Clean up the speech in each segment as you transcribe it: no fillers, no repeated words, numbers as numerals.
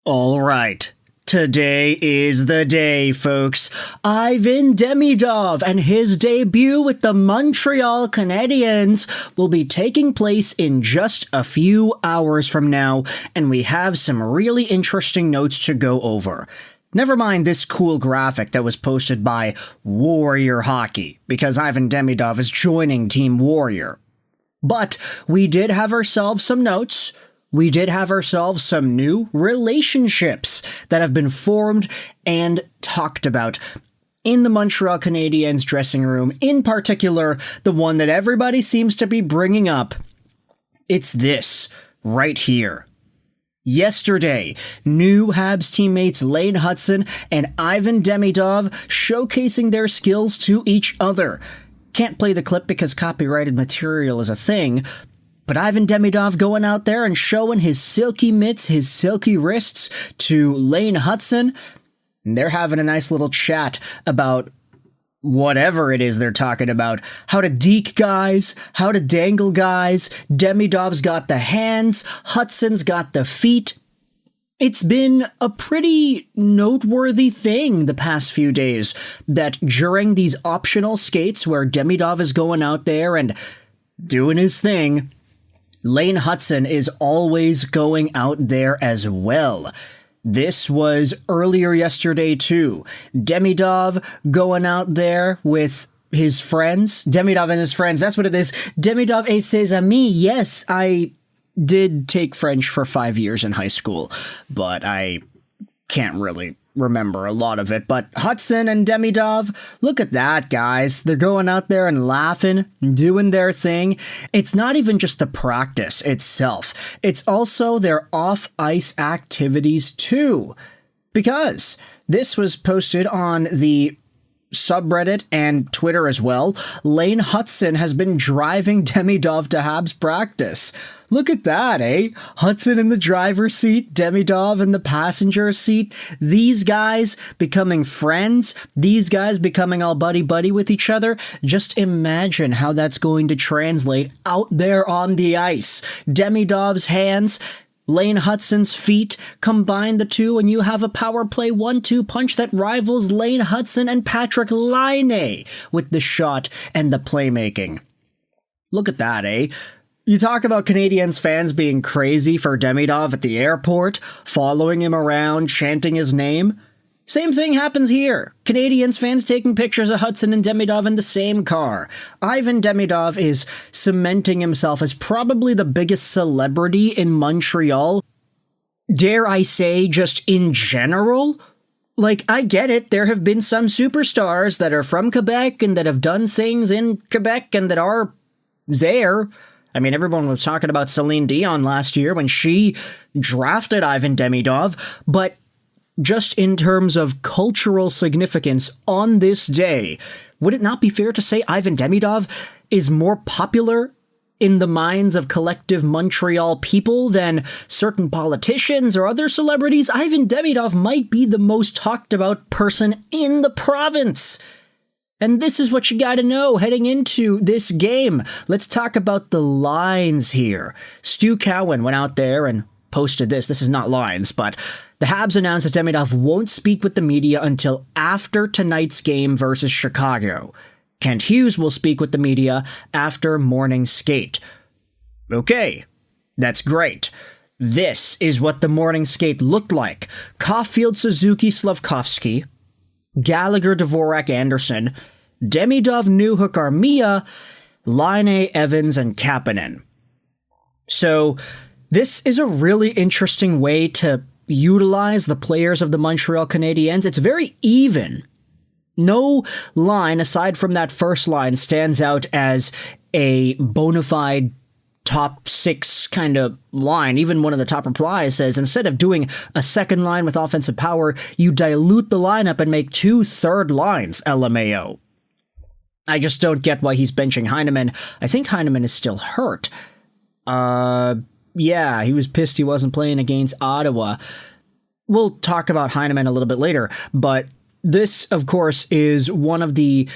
All right. Today is the day, folks. Ivan Demidov and his debut with the Montreal Canadiens will be taking place in just a few hours from now, and we have some really interesting notes to go over. Never mind this cool graphic that was posted by Warrior Hockey, because Ivan Demidov is joining Team Warrior. But we did have ourselves some notes. We did have ourselves some new relationships that have been formed and talked about in the Montreal Canadiens dressing room, in particular, the one that everybody seems to be bringing up. It's this right here. Yesterday, new Habs teammates Lane Hutson and Ivan Demidov showcasing their skills to each other. Can't play the clip because copyrighted material is a thing, but Ivan Demidov going out there and showing his silky mitts, his silky wrists to Lane Hutson. And they're having a nice little chat about whatever it is they're talking about. How to deke guys, how to dangle guys. Demidov's got the hands, Hutson's got the feet. It's been a pretty noteworthy thing the past few days that during these optional skates where Demidov is going out there and doing his thing, Lane Hutson is always going out there as well. This was earlier yesterday too. Demidov going out there with his friends. Demidov and his friends, that's what it is. Demidov et ses amis. Yes, I did take French for 5 years in high school, but I can't really remember a lot of it. But Hutson and Demidov, look at that, guys. They're going out there and laughing, doing their thing. It's not even just the practice itself. It's also their off-ice activities too. Because this was posted on the subreddit and Twitter as well. Lane Hutson has been driving Demidov to Habs practice. Look at that, eh? Hutson in the driver's seat, Demidov in the passenger seat. These guys becoming friends, these guys becoming all buddy-buddy with each other. Just imagine how that's going to translate out there on the ice. Demidov's hands, Lane Hutson's feet, combine the two and you have a power play 1-2 punch that rivals Lane Hutson and Patrik Laine with the shot and the playmaking. Look at that, eh? You talk about Canadiens fans being crazy for Demidov at the airport, following him around, chanting his name. Same thing happens here. Canadiens fans taking pictures of Hutson and Demidov in the same car. Ivan Demidov is cementing himself as probably the biggest celebrity in Montreal. Dare I say, just in general? Like, I get it, there have been some superstars that are from Quebec and that have done things in Quebec and that are there. I mean, everyone was talking about Celine Dion last year when she drafted Ivan Demidov, but just in terms of cultural significance on this day, would it not be fair to say Ivan Demidov is more popular in the minds of collective Montreal people than certain politicians or other celebrities? Ivan Demidov might be the most talked about person in the province. And this is what you gotta know heading into this game. Let's talk about the lines here. Stu Cowan went out there and posted this. This is not lines, but the Habs announced that Demidov won't speak with the media until after tonight's game versus Chicago. Kent Hughes will speak with the media after morning skate. Okay, that's great. This is what the morning skate looked like. Caulfield, Suzuki, Slavkovsky, Gallagher, Dvorak, Anderson, Demidov, Newhook, Armia, Laine, Evans, and Kapanen. So this is a really interesting way to utilize the players of the Montreal Canadiens. It's very even. No line, aside from that first line, stands out as a bona fide top six kind of line. Even one of the top replies says, instead of doing a second line with offensive power, you dilute the lineup and make 2 third lines, LMAO. I just don't get why he's benching Heineman. I think Heineman is still hurt. Yeah, he was pissed he wasn't playing against Ottawa. We'll talk about Heineman a little bit later, but this, of course, is one of the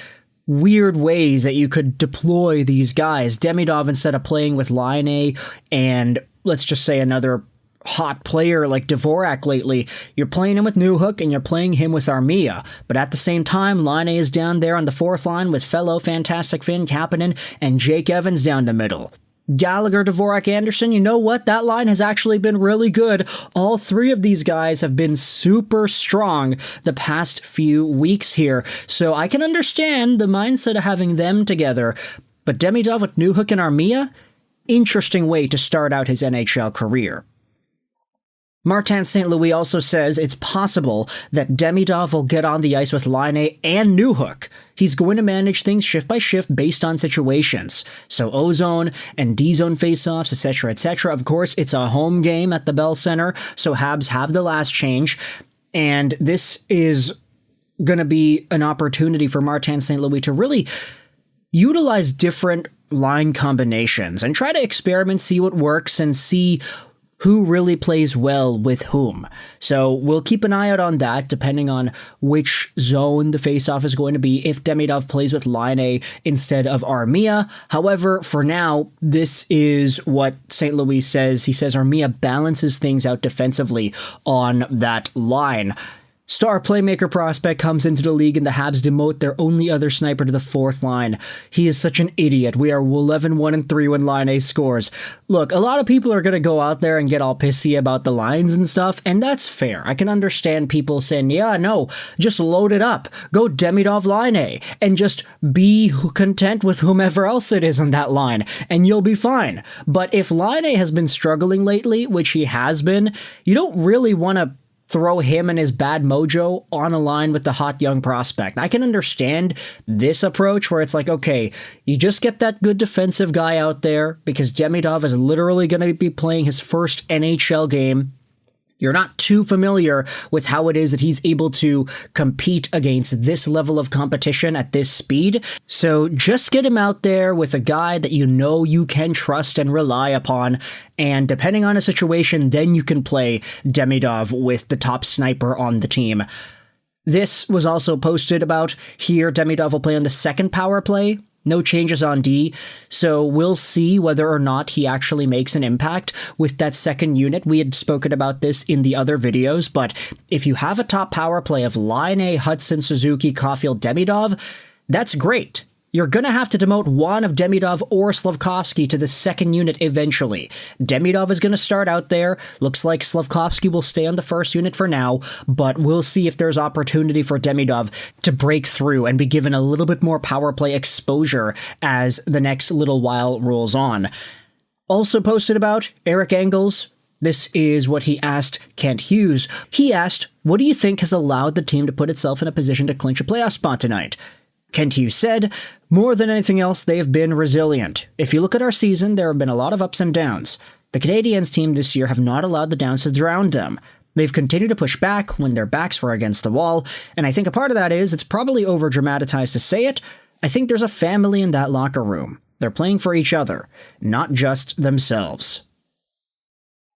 weird ways that you could deploy these guys. Demidov, instead of playing with Laine and let's just say another hot player like Dvorak lately. You're playing him with Newhook and you're playing him with Armia. But at the same time, Laine is down there on the fourth line with fellow Fantastic Finn Kapanen and Jake Evans down the middle. Gallagher, Dvorak, Anderson, you know what? That line has actually been really good. All three of these guys have been super strong the past few weeks here. So I can understand the mindset of having them together. But Demidov with Newhook and Armia? Interesting way to start out his NHL career. Martin St. Louis also says it's possible that Demidov will get on the ice with Laine and Newhook. He's going to manage things shift by shift based on situations. So O-zone and D-zone faceoffs, etc., etc. Of course, it's a home game at the Bell Center, so Habs have the last change. And this is going to be an opportunity for Martin St. Louis to really utilize different line combinations and try to experiment, see what works, and see who really plays well with whom. So we'll keep an eye out on that, depending on which zone the faceoff is going to be, if Demidov plays with Laine instead of Armia. However, for now, this is what St. Louis says. He says Armia balances things out defensively on that line. Star playmaker prospect comes into the league and the Habs demote their only other sniper to the fourth line. He is such an idiot. We are 11-1-3 when Laine scores. Look, a lot of people are going to go out there and get all pissy about the lines and stuff, and that's fair. I can understand people saying, yeah, no, just load it up. Go Demidov Laine and just be content with whomever else it is on that line, and you'll be fine. But if Laine has been struggling lately, which he has been, you don't really want to throw him and his bad mojo on a line with the hot young prospect. I can understand this approach where it's like, okay, you just get that good defensive guy out there because Demidov is literally going to be playing his first NHL game. You're not too familiar with how it is that he's able to compete against this level of competition at this speed. So just get him out there with a guy that you know you can trust and rely upon. And depending on a situation, then you can play Demidov with the top sniper on the team. This was also posted about here. Demidov will play on the second power play. No changes on D, so we'll see whether or not he actually makes an impact with that second unit. We had spoken about this in the other videos, but if you have a top power play of Laine, Hutson, Suzuki, Caulfield, Demidov, that's great. You're going to have to demote one of Demidov or Slafkovsky to the second unit eventually. Demidov is going to start out there. Looks like Slafkovsky will stay on the first unit for now, but we'll see if there's opportunity for Demidov to break through and be given a little bit more power play exposure as the next little while rolls on. Also posted about Eric Engels. This is what he asked Kent Hughes. He asked, what do you think has allowed the team to put itself in a position to clinch a playoff spot tonight? Kent Hughes said, more than anything else, they have been resilient. If you look at our season, there have been a lot of ups and downs. The Canadiens team this year have not allowed the downs to drown them. They've continued to push back when their backs were against the wall, and I think a part of that is, it's probably over-dramatized to say it, I think there's a family in that locker room. They're playing for each other, not just themselves.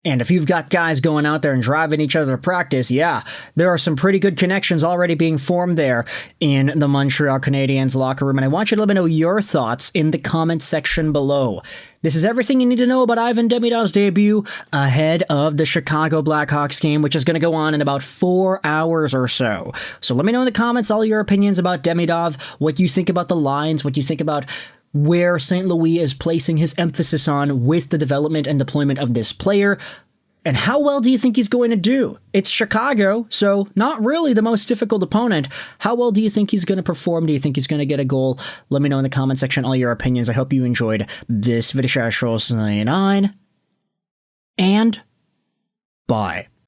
And if you've got guys going out there and driving each other to practice, yeah, there are some pretty good connections already being formed there in the Montreal Canadiens locker room. And I want you to let me know your thoughts in the comment section below. This is everything you need to know about Ivan Demidov's debut ahead of the Chicago Blackhawks game, which is going to go on in about 4 hours or so. So let me know in the comments all your opinions about Demidov, what you think about the lines, what you think about where St. Louis is placing his emphasis on with the development and deployment of this player, and how well do you think he's going to do? It's Chicago, so not really the most difficult opponent. How well do you think he's going to perform? Do you think he's going to get a goal? Let me know in the comment section all your opinions. I hope you enjoyed this video. And bye.